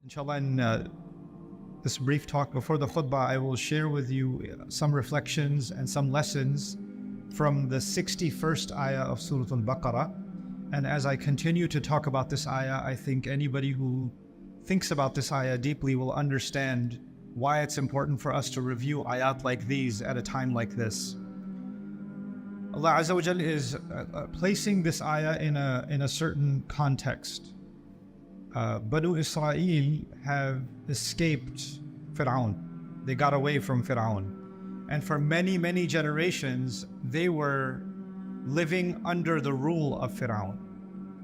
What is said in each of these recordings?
Inshallah, in this brief talk before the khutbah, I will share with you some reflections and some lessons from the 61st ayah of Surah Al-Baqarah. And as I continue to talk about this ayah, I think anybody who thinks about this ayah deeply will understand why it's important for us to review ayat like these at a time like this. Allah Azza wa Jal is placing this ayah in a certain context. Banu Israel have escaped Fir'aun. They got away from Fir'aun. And for many, many generations, they were living under the rule of Fir'aun.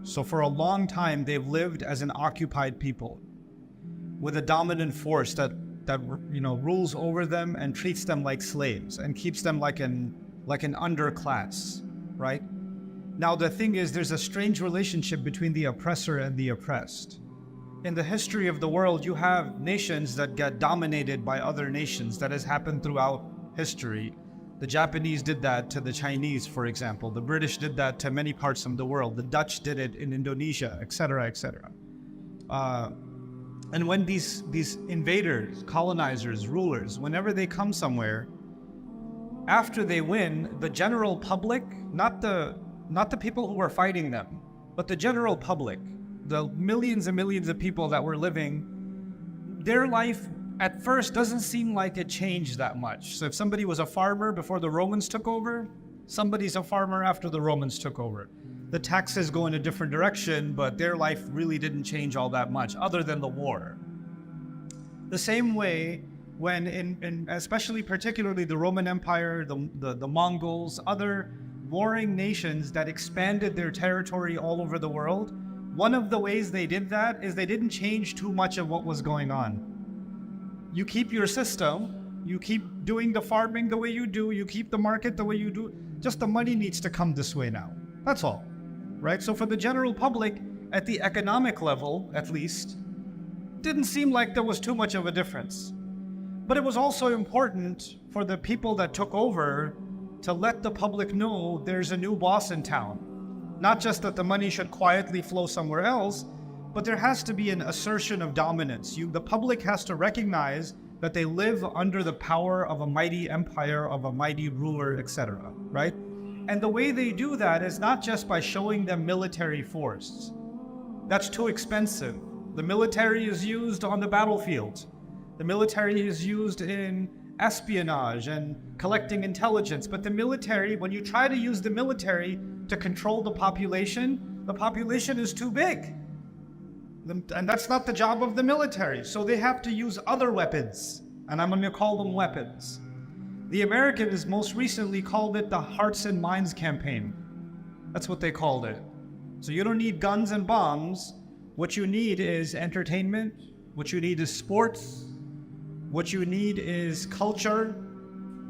So for a long time, they've lived as an occupied people with a dominant force that rules over them and treats them like slaves and keeps them like an underclass, right? Now the thing is, there's a strange relationship between the oppressor and the oppressed. In the history of the world, you have nations that get dominated by other nations. That has happened throughout history. The Japanese did that to the Chinese, for example. The British did that to many parts of the world. The Dutch did it in Indonesia, etc., etc. And when these invaders, colonizers, rulers, whenever they come somewhere, after they win, the general public, not the people who were fighting them, but the general public, the millions and millions of people that were living, their life at first doesn't seem like it changed that much. So if somebody was a farmer before the Romans took over, somebody's a farmer after the Romans took over. The taxes go in a different direction, but their life really didn't change all that much, other than the war. The same way when especially particularly the Roman Empire, the Mongols, other warring nations that expanded their territory all over the world, one of the ways they did that is they didn't change too much of what was going on. You keep your system, you keep doing the farming the way you do, you keep the market the way you do, just the money needs to come this way now. That's all, right? So for the general public, at the economic level, at least, didn't seem like there was too much of a difference. But it was also important for the people that took over to let the public know there's a new boss in town. Not just that the money should quietly flow somewhere else, but there has to be an assertion of dominance. The public has to recognize that they live under the power of a mighty empire, of a mighty ruler, etc., right? And the way they do that is not just by showing them military force. That's too expensive. The military is used on the battlefield. The military is used in espionage and collecting intelligence. But the military, when you try to use the military to control the population is too big. And that's not the job of the military. So they have to use other weapons. And I'm going to call them weapons. The Americans most recently called it the Hearts and Minds campaign. That's what they called it. So you don't need guns and bombs. What you need is entertainment. What you need is sports. What you need is culture,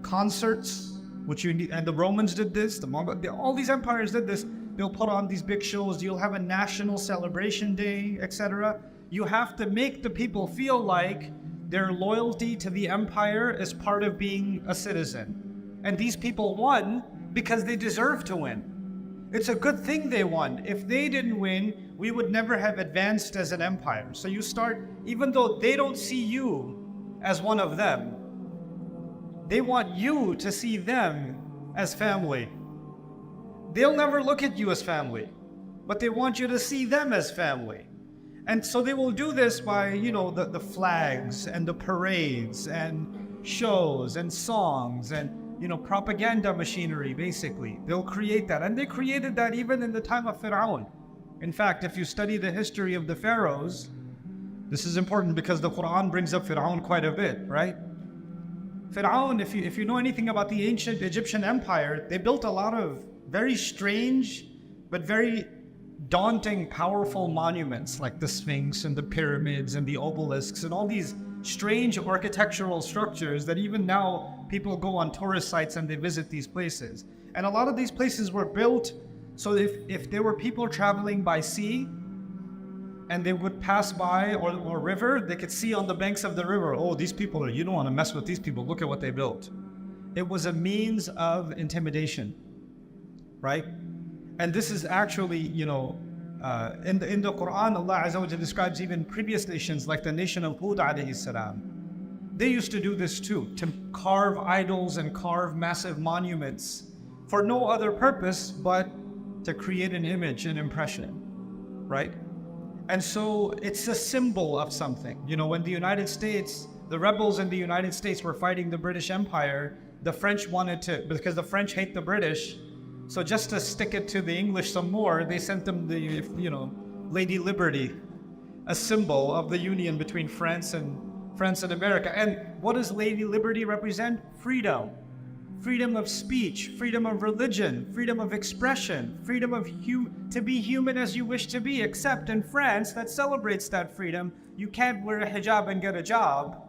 concerts. What you need, and the Romans did this, all these empires did this. They'll put on these big shows. You'll have a national celebration day, etc. You have to make the people feel like their loyalty to the empire is part of being a citizen. And these people won because they deserve to win. It's a good thing they won. If they didn't win, we would never have advanced as an empire. So you start, even though they don't see you as one of them, they want you to see them as family. They'll never look at you as family, but they want you to see them as family. And so they will do this by, the flags and the parades and shows and songs and, propaganda machinery, basically. They'll create that. And they created that even in the time of Fir'aun. In fact, if you study the history of the pharaohs, this is important because the Qur'an brings up Fir'aun quite a bit, right? Fir'aun, if you know anything about the ancient Egyptian empire, they built a lot of very strange but very daunting, powerful monuments like the Sphinx and the pyramids and the obelisks and all these strange architectural structures that even now people go on tourist sites and they visit these places. And a lot of these places were built so if there were people traveling by sea and they would pass by or river, they could see on the banks of the river, oh, these people you don't want to mess with these people, look at what they built. It was a means of intimidation, right? And this is actually, In the Qur'an, Allah Azza wa Jalla describes even previous nations like the nation of Hud alayhi salam. They used to do this too, to carve idols and carve massive monuments for no other purpose but to create an image, an impression, right? And so it's a symbol of something. You know, when the United States, the rebels in the United States were fighting the British Empire, the French wanted to, because the French hate the British, so just to stick it to the English some more, they sent them the, you know, Lady Liberty, a symbol of the union between France and America. And what does Lady Liberty represent? Freedom. Freedom of speech, freedom of religion, freedom of expression, freedom of to be human as you wish to be, except in France that celebrates that freedom. You can't wear a hijab and get a job.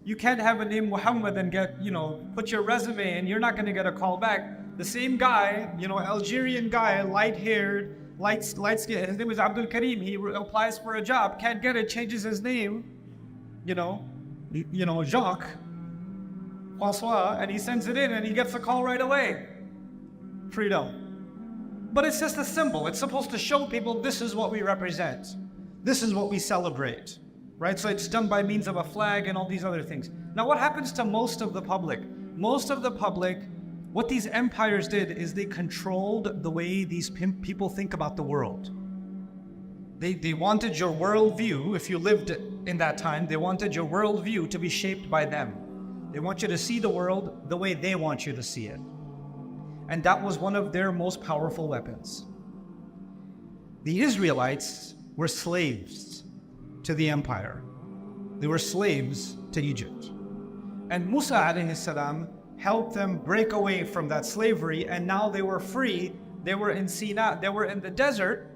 You can't have a name Muhammad and get, you know, put your resume and you're not going to get a call back. The same guy, you know, Algerian guy, light-haired, light skin, his name is Abdul Karim. He applies for a job, can't get it, changes his name, you know, Jacques, François, and he sends it in and he gets a call right away. Freedom. But it's just a symbol. It's supposed to show people this is what we represent. This is what we celebrate, right? So it's done by means of a flag and all these other things. Now what happens to most of the public? Most of the public, what these empires did is they controlled the way these people think about the world. They wanted your worldview, if you lived in that time, they wanted your worldview to be shaped by them. They want you to see the world the way they want you to see it. And that was one of their most powerful weapons. The Israelites were slaves to the empire. They were slaves to Egypt. And Musa alayhi salam helped them break away from that slavery, and now they were free. They were in Sinai, they were in the desert.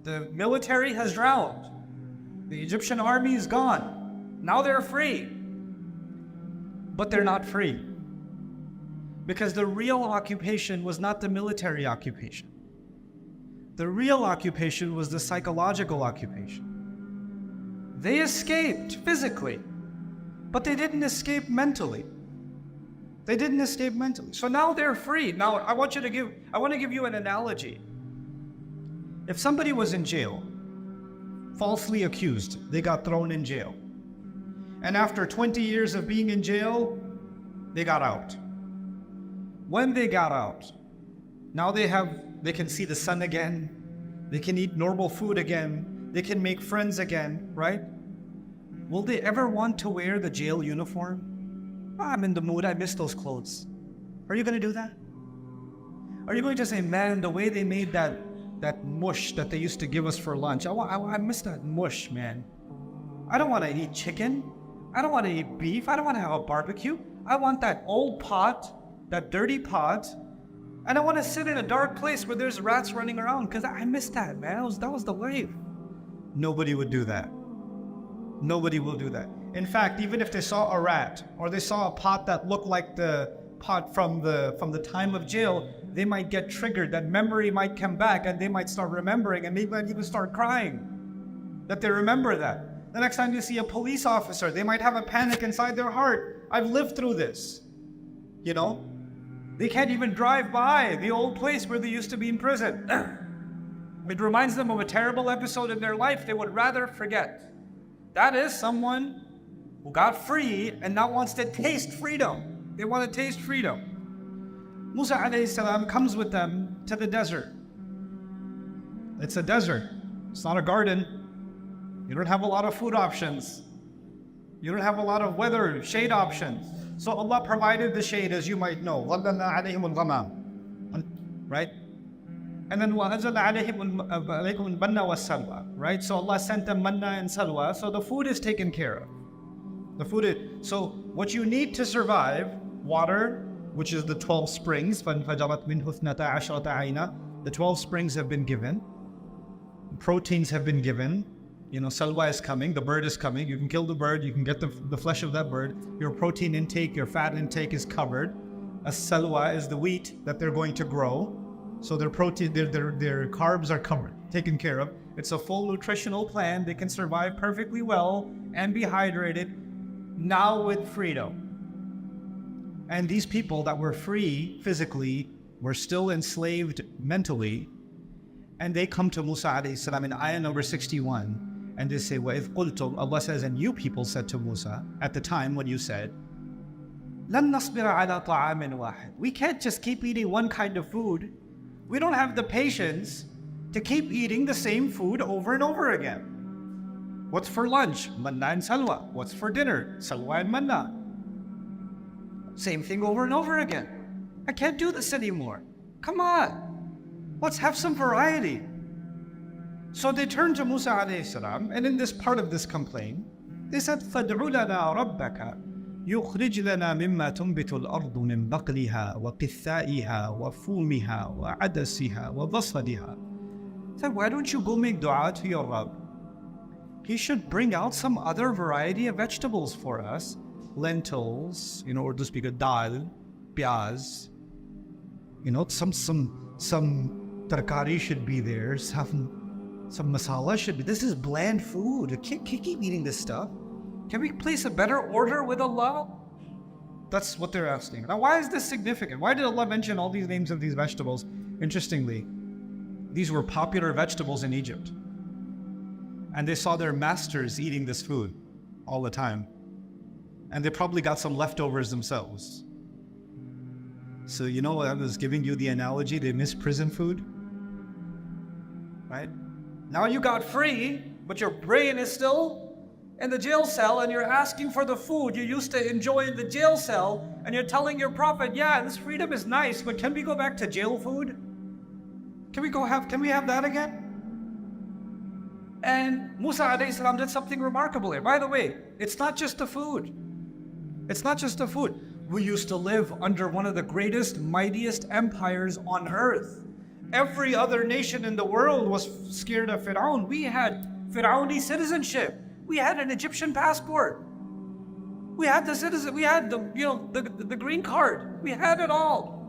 The military has drowned. The Egyptian army is gone. Now they're free. But they're not free. Because the real occupation was not the military occupation. The real occupation was the psychological occupation. They escaped physically, but they didn't escape mentally. They didn't escape mentally. So now they're free. Now I want to give you an analogy. If somebody was in jail, falsely accused, they got thrown in jail. And after 20 years of being in jail, they got out. When they got out, now they can see the sun again, they can eat normal food again, they can make friends again, right? Will they ever want to wear the jail uniform? I'm in the mood, I miss those clothes. Are you going to do that? Are you going to say, man, the way they made that mush that they used to give us for lunch, I miss that mush, man. I don't want to eat chicken. I don't want to eat beef. I don't want to have a barbecue. I want that old pot, that dirty pot, and I want to sit in a dark place where there's rats running around because I miss that, man. That was the life. Nobody would do that. Nobody will do that. In fact, even if they saw a rat or they saw a pot that looked like the pot from the time of jail, they might get triggered. That memory might come back and they might start remembering and maybe might even start crying that they remember that. The next time you see a police officer, they might have a panic inside their heart. I've lived through this. You know? They can't even drive by the old place where they used to be in prison. It reminds them of a terrible episode in their life they would rather forget. That is someone who got free and now wants to taste freedom. They want to taste freedom. Musa alayhi salam comes with them to the desert. It's a desert. It's not a garden. You don't have a lot of food options. You don't have a lot of weather, shade options. So Allah provided the shade, as you might know. ظَلَّلْنَا عَلَيْهِمُ الْغَمَامِ. Right? And then وَأَنزَلْنَا عَلَيْهِمُ الْمَنَّ وَالسَّلْوَى. Right? So Allah sent them manna and salwa. So the food is taken care of. So what you need to survive, water, which is the 12 springs. فَانْفَجَرَتْ مِنْهُ اثْنَتَا عَشْرَةَ عَيْنًا. The 12 springs have been given. Proteins have been given. You know, salwa is coming, the bird is coming. You can kill the bird, you can get the flesh of that bird. Your protein intake, your fat intake is covered. A salwa is the wheat that they're going to grow. So their protein, their carbs are covered, taken care of. It's a full nutritional plan. They can survive perfectly well and be hydrated, now with freedom. And these people that were free physically were still enslaved mentally. And they come to Musa alayhi salam in ayah number 61, and they say, وَإِذْ قُلْتُمْ, Allah says, and you people said to Musa, at the time when you said, لَن نَصْبِرَ عَلَى طَعَامٍ وَاحِدٍ, we can't just keep eating one kind of food. We don't have the patience to keep eating the same food over and over again. What's for lunch? Manna and salwa. What's for dinner? Salwa and manna. Same thing over and over again. I can't do this anymore. Come on. Let's have some variety. So they turned to Musa alayhi salam, and in this part of this complaint, they said, فَادْعُ لَنَا رَبَّكَ يُخْرِجْ لَنَا مِمَّا تُنْبِتُ الْأَرْضُ مِنْ بَقْلِهَا وَقِثَّائِهَا وَفُومِهَا وَعَدَسِهَا وَبَصَلِهَا. Said, why don't you go make dua to your Rabb? He should bring out some other variety of vegetables for us. Lentils, or to speak of dal, piyaz, some tarkari should be there, some masala should be. This is bland food. I can't keep eating this stuff. Can we place a better order with Allah? That's what they're asking. Now, why is this significant? Why did Allah mention all these names of these vegetables? Interestingly, these were popular vegetables in Egypt. And they saw their masters eating this food all the time. And they probably got some leftovers themselves. So I was giving you the analogy, they miss prison food. Right? Now you got free, but your brain is still in the jail cell, and you're asking for the food you used to enjoy in the jail cell, and you're telling your prophet, yeah, this freedom is nice, but can we go back to jail food? Can we have that again? And Musa alayhi salam did something remarkable here. By the way, it's not just the food. It's not just the food. We used to live under one of the greatest, mightiest empires on earth. Every other nation in the world was scared of Fir'aun. We had Fir'auni citizenship. We had an Egyptian passport. We had the green card. We had it all.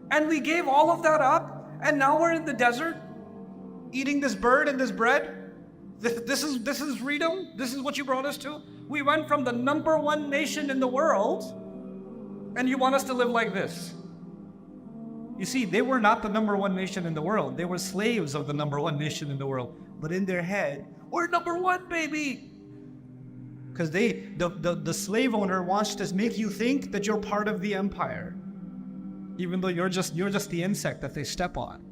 And we gave all of that up, and now we're in the desert eating this bird and this bread. This is freedom? This is what you brought us to? We went from the #1 nation in the world, and you want us to live like this? You see, they were not the #1 nation in the world. They were slaves of the #1 nation in the world. But in their head, we're #1, baby. Because the slave owner wants to make you think that you're part of the empire, even though you're just the insect that they step on.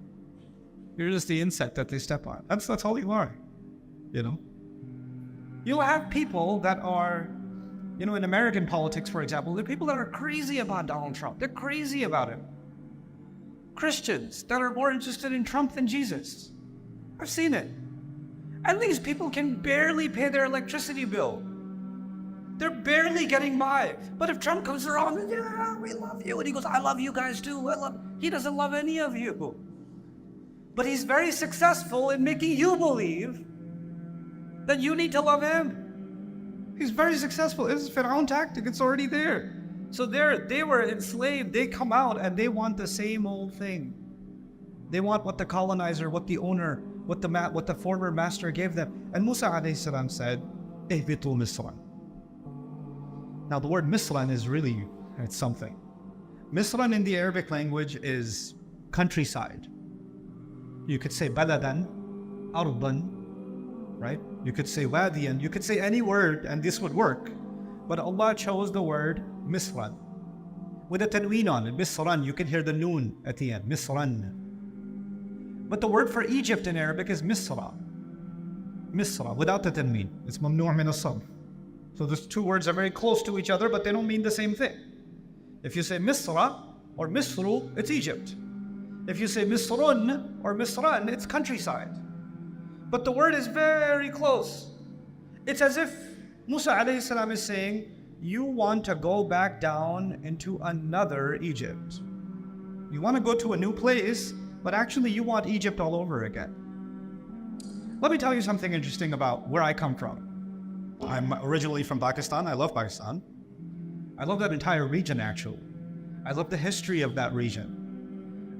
You're just the insect that they step on. That's all you are. You'll have people that are, in American politics, for example, there are people that are crazy about Donald Trump. They're crazy about him. Christians that are more interested in Trump than Jesus. I've seen it. And these people can barely pay their electricity bill. They're barely getting by. But if Trump comes around, yeah, we love you. And he goes, I love you guys too. He doesn't love any of you. But he's very successful in making you believe that you need to love him. He's very successful. This is Fir'aun tactic. It's already there. So they were enslaved. They come out and they want the same old thing. They want what the colonizer, what the owner, what the former master gave them. And Musa alayhi salam said, "Ihbitu Misran." Now the word Misran is it's something. Misran in the Arabic language is countryside. You could say baladan, ardan, right? You could say wadiyan, you could say any word and this would work. But Allah chose the word Misran. With a tanween on it, Misran, you can hear the noon at the end, Misran. But the word for Egypt in Arabic is Misra. Misra, without the tanween. It's mamnu' min as-sarf. So those two words are very close to each other, but they don't mean the same thing. If you say Misra or Misru, it's Egypt. If you say Misrun or Misran, it's countryside. But the word is very close. It's as if Musa alayhi salam is saying, you want to go back down into another Egypt. You want to go to a new place, but actually you want Egypt all over again. Let me tell you something interesting about where I come from. I'm originally from Pakistan. I love Pakistan. I love that entire region, actually. I love the history of that region.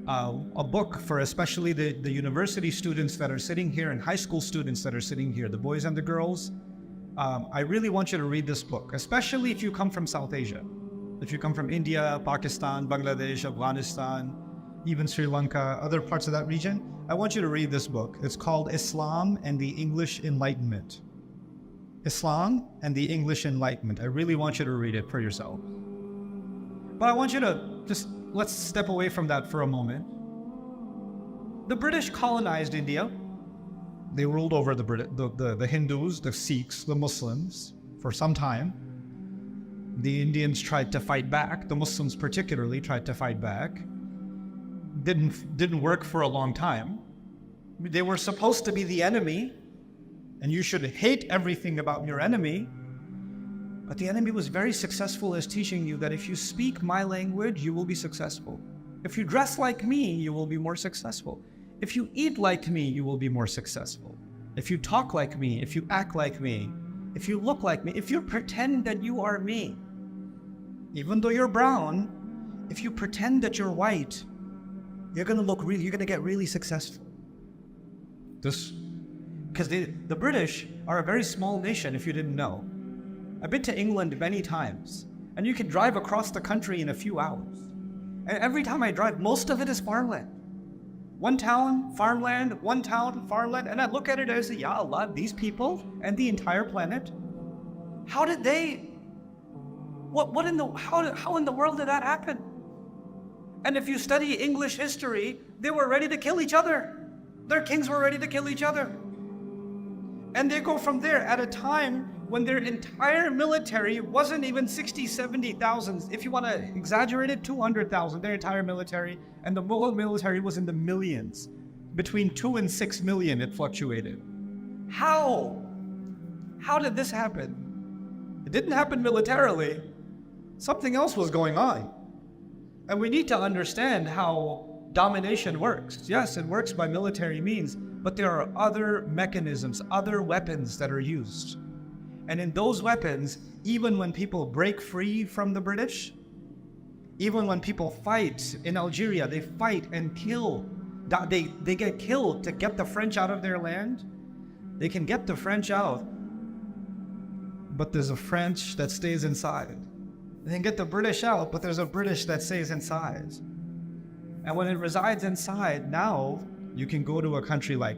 A book for especially the university students that are sitting here and high school students that are sitting here, the boys and the girls. I really want you to read this book, especially if you come from South Asia. If you come from India, Pakistan, Bangladesh, Afghanistan, even Sri Lanka, other parts of that region. I want you to read this book. It's called Islam and the English Enlightenment. Islam and the English Enlightenment. I really want you to read it for yourself. But I want you to let's step away from that for a moment. The British colonized India. They ruled over the Hindus, the Sikhs, the Muslims for some time. The Indians tried to fight back. The Muslims particularly tried to fight back. Didn't work for a long time. They were supposed to be the enemy, and you should hate everything about your enemy. But the enemy was very successful as teaching you that if you speak my language, you will be successful. If you dress like me, you will be more successful. If you eat like me, you will be more successful. If you talk like me, if you act like me, if you look like me, if you pretend that you are me, even though you're brown, if you pretend that you're white, you're gonna get really successful. Because the British are a very small nation, if you didn't know. I've been to England many times, and you can drive across the country in a few hours. And every time I drive, most of it is farmland. One town, farmland, one town, farmland, and I look at it and I say, Ya Allah, these people and the entire planet, how in the world did that happen? And if you study English history, they were ready to kill each other. Their kings were ready to kill each other. And they go from there at a time when their entire military wasn't even 60, 70,000. If you want to exaggerate it, 200,000, their entire military. And the Mughal military was in the millions. Between 2 and 6 million, it fluctuated. How? How did this happen? It didn't happen militarily. Something else was going on. And we need to understand how domination works. Yes, it works by military means, but there are other mechanisms, other weapons that are used. And in those weapons, even when people break free from the British, even when people fight in Algeria, they fight and kill. They get killed to get the French out of their land. They can get the French out, but there's a French that stays inside. They can get the British out, but there's a British that stays inside. And when it resides inside, now you can go to a country like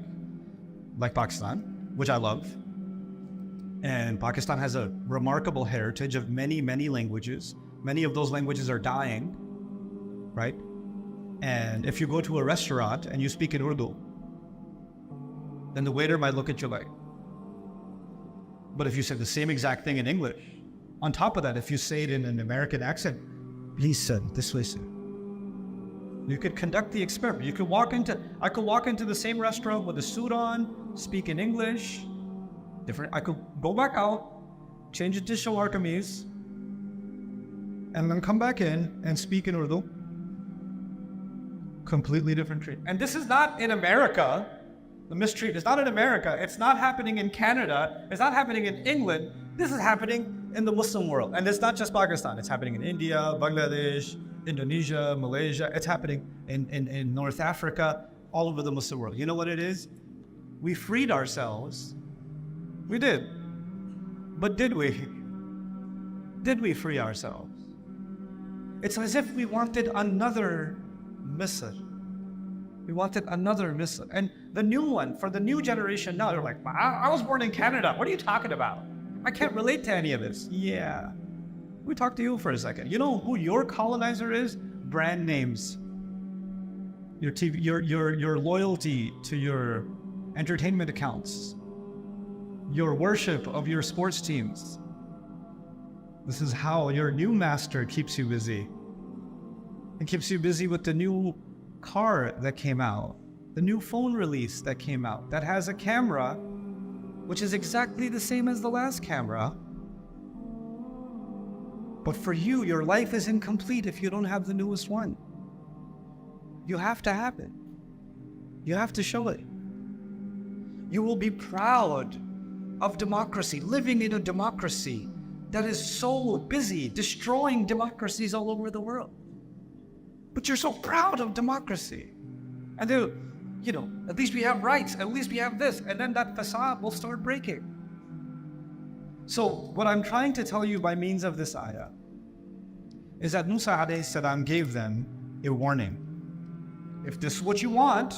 Pakistan, which I love. And Pakistan has a remarkable heritage of many, many languages. Many of those languages are dying, right? And if you go to a restaurant and you speak in Urdu, then the waiter might look at you like. But if you say the same exact thing in English, on top of that, if you say it in an American accent, please sir, this way sir. You could conduct the experiment. I could walk into the same restaurant with a suit on, speak in English, I could go back out, change it to shalwar kameez, and then come back in and speak in Urdu. Completely different treatment. And this is not in America. The mistreatment is not in America. It's not happening in Canada. It's not happening in England. This is happening in the Muslim world. And it's not just Pakistan. It's happening in India, Bangladesh, Indonesia, Malaysia. It's happening in North Africa, all over the Muslim world. You know what it is? We freed ourselves. We did. But did we? Did we free ourselves? It's as if we wanted another Misr. We wanted another Misr. And the new one, for the new generation now, they're like, I was born in Canada. What are you talking about? I can't relate to any of this. Yeah. We talk to you for a second. You know who your colonizer is? Brand names. Your TV, your loyalty to your entertainment accounts. Your worship of your sports teams. This is how your new master keeps you busy. It keeps you busy with the new car that came out, the new phone release that came out that has a camera which is exactly the same as the last camera. But for you, your life is incomplete if you don't have the newest one. You have to have it. You have to show it. You will be proud of democracy, living in a democracy that is so busy destroying democracies all over the world. But you're so proud of democracy. And then, at least we have rights, at least we have this, and then that facade will start breaking. So what I'm trying to tell you by means of this ayah is that Musa alayhi salam gave them a warning. If this is what you want,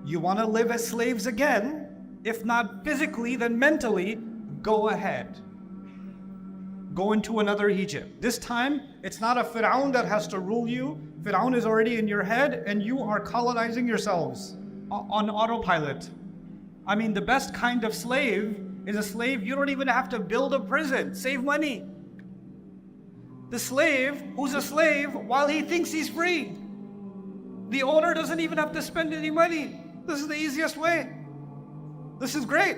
You want to live as slaves again? If not physically, then mentally, go ahead. Go into another Egypt. This time, it's not a Fir'aun that has to rule you. Fir'aun is already in your head and you are colonizing yourselves on autopilot. I mean, the best kind of slave is a slave you don't even have to build a prison. Save money. The slave who's a slave while he thinks he's free. The owner doesn't even have to spend any money. This is the easiest way. This is great.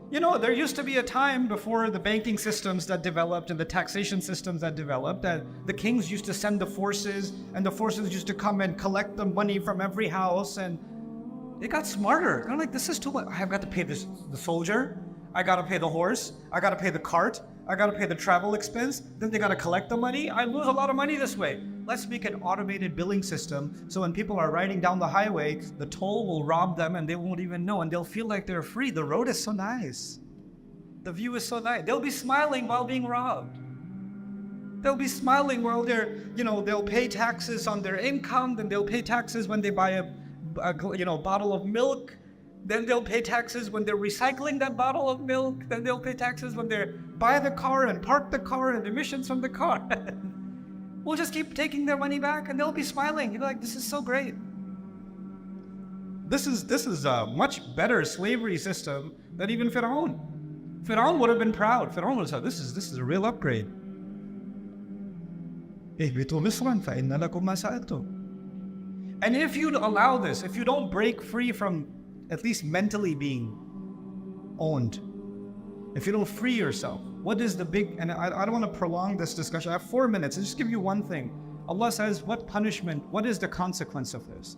You know, there used to be a time before the banking systems that developed and the taxation systems that developed that the kings used to send the forces and the forces used to come and collect the money from every house, and they got smarter. They're like, this is too much. I've got to pay the soldier. I got to pay the horse. I got to pay the cart. I got to pay the travel expense. Then they got to collect the money. I lose a lot of money this way. Let's make an automated billing system so when people are riding down the highway, the toll will rob them and they won't even know, and they'll feel like they're free. The road is so nice. The view is so nice. They'll be smiling while being robbed. They'll be smiling while they'll pay taxes on their income, then they'll pay taxes when they buy a bottle of milk. Then they'll pay taxes when they're recycling that bottle of milk. Then they'll pay taxes when they buy the car and park the car and emissions from the car. We'll just keep taking their money back and they'll be smiling. You're like, this is so great. This is a much better slavery system than even Fir'aun. Fir'aun would have been proud. Fir'aun would have said, this is a real upgrade. اهبطوا مصرا فإن لكم ما سألتم. And if you allow this, if you don't break free from at least mentally being owned, if you don't free yourself, what is the big, and I don't want to prolong this discussion. I have 4 minutes. I'll just give you one thing. Allah says, what punishment, what is the consequence of this?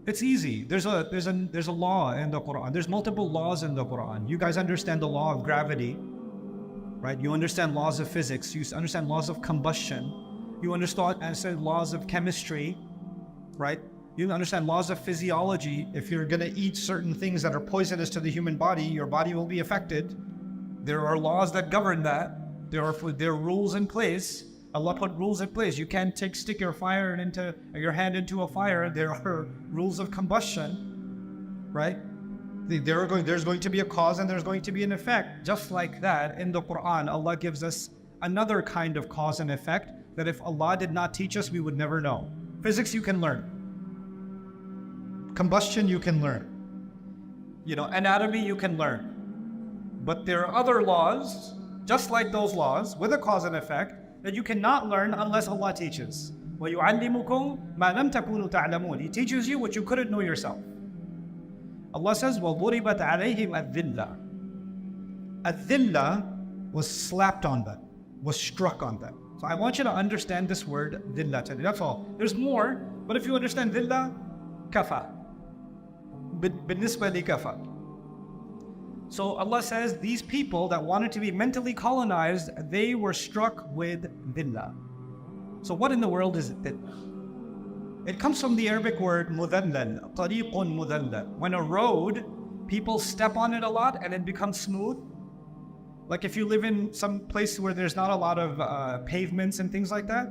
It's easy. There's a law in the Qur'an. There's multiple laws in the Qur'an. You guys understand the law of gravity, right? You understand laws of physics. You understand laws of combustion. You understand laws of chemistry, right? You understand laws of physiology. If you're going to eat certain things that are poisonous to the human body, your body will be affected. There are laws that govern that. There are rules in place. Allah put rules in place. You can't stick your hand into a fire. There are rules of combustion, right? There's going to be a cause and there's going to be an effect. Just like that, in the Qur'an, Allah gives us another kind of cause and effect that if Allah did not teach us, we would never know. Physics you can learn. Combustion you can learn. Anatomy you can learn. But there are other laws, just like those laws, with a cause and effect, that you cannot learn unless Allah teaches. وَيُعَلِّمُكُمْ مَا لَمْ تَكُونُوا تَعْلَمُونَ. He teaches you what you couldn't know yourself. Allah says, وَضُرِبَتْ عَلَيْهِمْ الذِّلَّةِ. الذِّلَّة was slapped on them, was struck on them. So I want you to understand this word, dhillah today. That's all. There's more, but if you understand dhillah, kafa. بالنسبة لكفى. So Allah says these people that wanted to be mentally colonized, they were struck with dhillah. So what in the world is dhillah? It comes from the Arabic word mudallal, tariqun mudallal. When a road, people step on it a lot and it becomes smooth. Like if you live in some place where there's not a lot of pavements and things like that,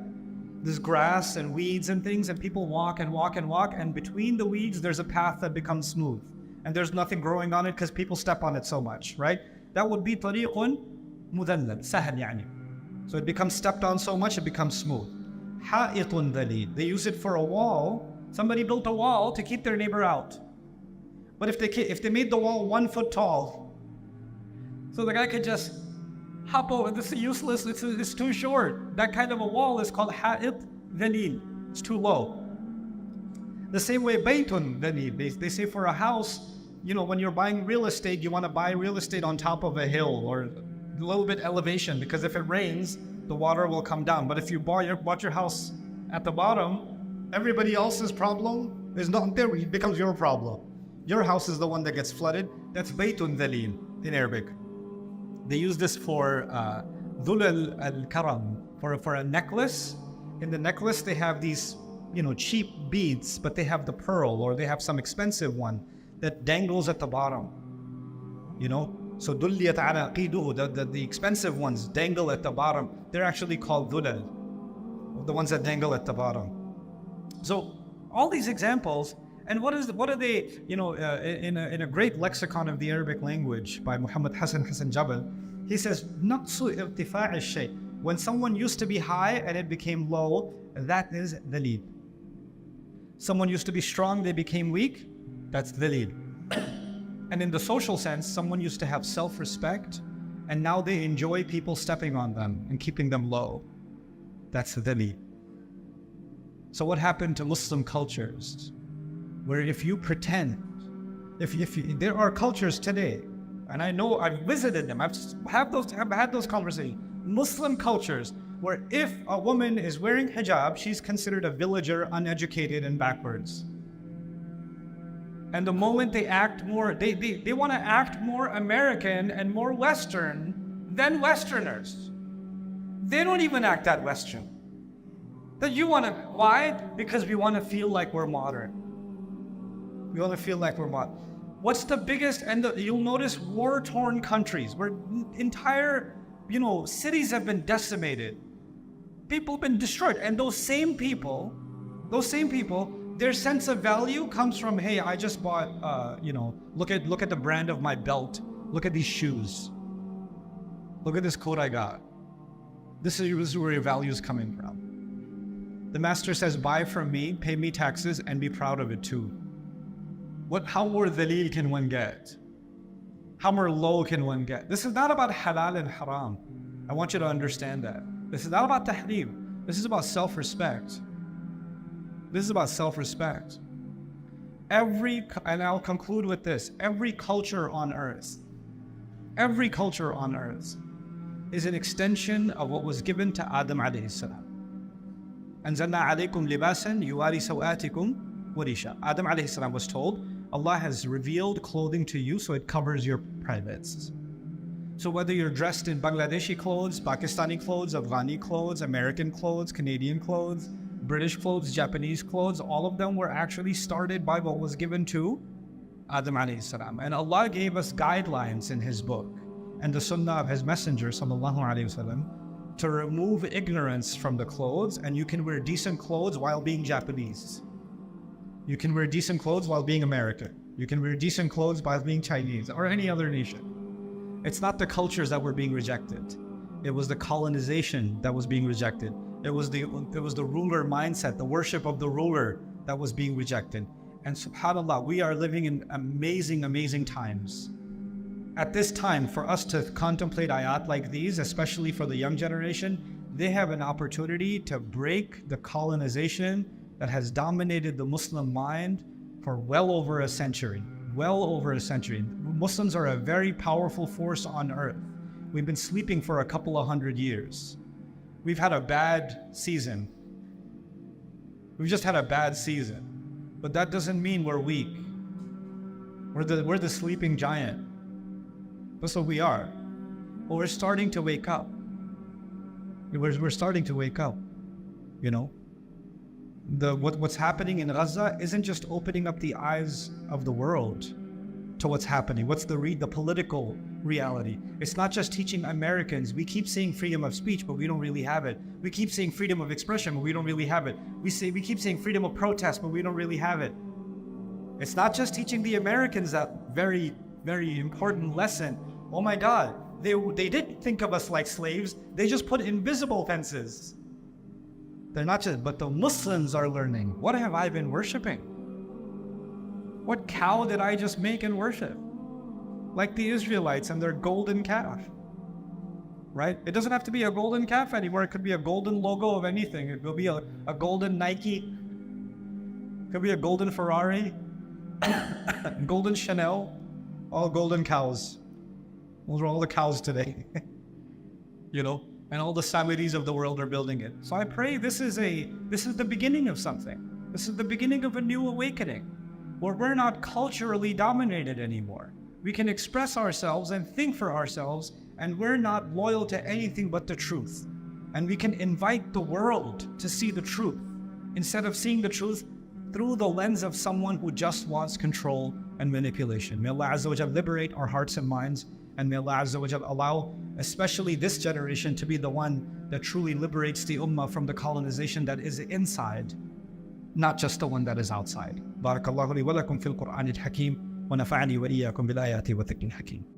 there's grass and weeds and things, and people walk and walk and walk, and between the weeds there's a path that becomes smooth. And there's nothing growing on it because people step on it so much, right? That would be tariqun mudallal, sahal yani. So it becomes stepped on so much it becomes smooth. Ha'itun dalil. They use it for a wall. Somebody built a wall to keep their neighbor out. But if they made the wall 1 foot tall, so the guy could just hop over, this is useless, it's too short. That kind of a wall is called ha'it dalil. It's too low. The same way baytun dalil. They say for a house, when you're buying real estate, you want to buy real estate on top of a hill or a little bit elevation, because if it rains, the water will come down. But if you bought your house at the bottom, everybody else's problem is not there. It becomes your problem. Your house is the one that gets flooded. That's baytun dalil in Arabic. They use this for dhul al-karam, for a necklace. In the necklace, they have these, cheap beads, but they have the pearl, or they have some expensive one that dangles at the bottom. So dulliyat ala qiduhu, the expensive ones dangle at the bottom. They're actually called dhulal, the ones that dangle at the bottom. So all these examples, And what are they, in a great lexicon of the Arabic language by Muhammad Hassan Jabal, he says, نقص ارتفاع الشيء. When someone used to be high and it became low, that is dhalil. Someone used to be strong, they became weak, that's dhalil. And in the social sense, someone used to have self-respect, and now they enjoy people stepping on them and keeping them low. That's dhalil. So what happened to Muslim cultures? Where if you pretend, there are cultures today, and I know I've visited them, I've had those conversations, Muslim cultures, where if a woman is wearing hijab, she's considered a villager, uneducated, and backwards. And the moment they act more, they want to act more American and more Western than Westerners. They don't even act that Western. Why? Because we want to feel like we're modern. We want to feel like we're modern. What's the biggest, you'll notice war-torn countries where entire, cities have been decimated. People have been destroyed. And those same people, their sense of value comes from, hey, I just bought, look at the brand of my belt. Look at these shoes. Look at this coat I got. This is where your value is coming from. The master says, buy from me, pay me taxes, and be proud of it too. How more dhalil can one get? How more low can one get? This is not about halal and haram. I want you to understand that. This is not about tahrim. This is about self-respect. This is about self-respect. And I'll conclude with this, every culture on earth is an extension of what was given to Adam alayhi salam. أنزلنا عليكم لباسا يواري سوآتكم وريشا. Adam alayhi salam was told, Allah has revealed clothing to you so it covers your privates. So whether you're dressed in Bangladeshi clothes, Pakistani clothes, Afghani clothes, American clothes, Canadian clothes, British clothes, Japanese clothes, all of them were actually started by what was given to Adam alayhi salam. And Allah gave us guidelines in His book and the sunnah of His messenger sallallahu alayhi wasallam to remove ignorance from the clothes, and you can wear decent clothes while being Japanese. You can wear decent clothes while being American. You can wear decent clothes while being Chinese or any other nation. It's not the cultures that were being rejected. It was the colonization that was being rejected. It was the ruler mindset, the worship of the ruler that was being rejected. And subhanAllah, we are living in amazing, amazing times. At this time, for us to contemplate ayat like these, especially for the young generation, they have an opportunity to break the colonization that has dominated the Muslim mind for well over a century. Muslims are a very powerful force on earth. We've been sleeping for a couple of 100 years. We've had a bad season. We've just had a bad season. But that doesn't mean we're weak. We're the sleeping giant. That's what we are. But we're starting to wake up. We're starting to wake up. What's happening in Gaza isn't just opening up the eyes of the world to what's happening. What's the political reality? It's not just teaching Americans. We keep saying freedom of speech, but we don't really have it. We keep saying freedom of expression, but we don't really have it. We keep saying freedom of protest, but we don't really have it. It's not just teaching the Americans that very, very important lesson. Oh my God, they didn't think of us like slaves. They just put invisible fences. They're not just, but the Muslims are learning. What have I been worshiping? What cow did I just make and worship? Like the Israelites and their golden calf, right? It doesn't have to be a golden calf anymore. It could be a golden logo of anything. It could be a golden Nike. It could be a golden Ferrari, golden Chanel, all golden cows. Those are all the cows today, and all the Saudis of the world are building it. So I pray this is the beginning of something. This is the beginning of a new awakening where we're not culturally dominated anymore. We can express ourselves and think for ourselves, and we're not loyal to anything but the truth. And we can invite the world to see the truth instead of seeing the truth through the lens of someone who just wants control and manipulation. May Allah Azza wa Jal liberate our hearts and minds, and may Allah Azza wa Jal allow especially this generation to be the one that truly liberates the ummah from the colonization that is inside. not just the one that is outside. بارك الله لي ولكم في القرآن الحكيم ونفعني وإياكم بالآيات والذكر الحكيم.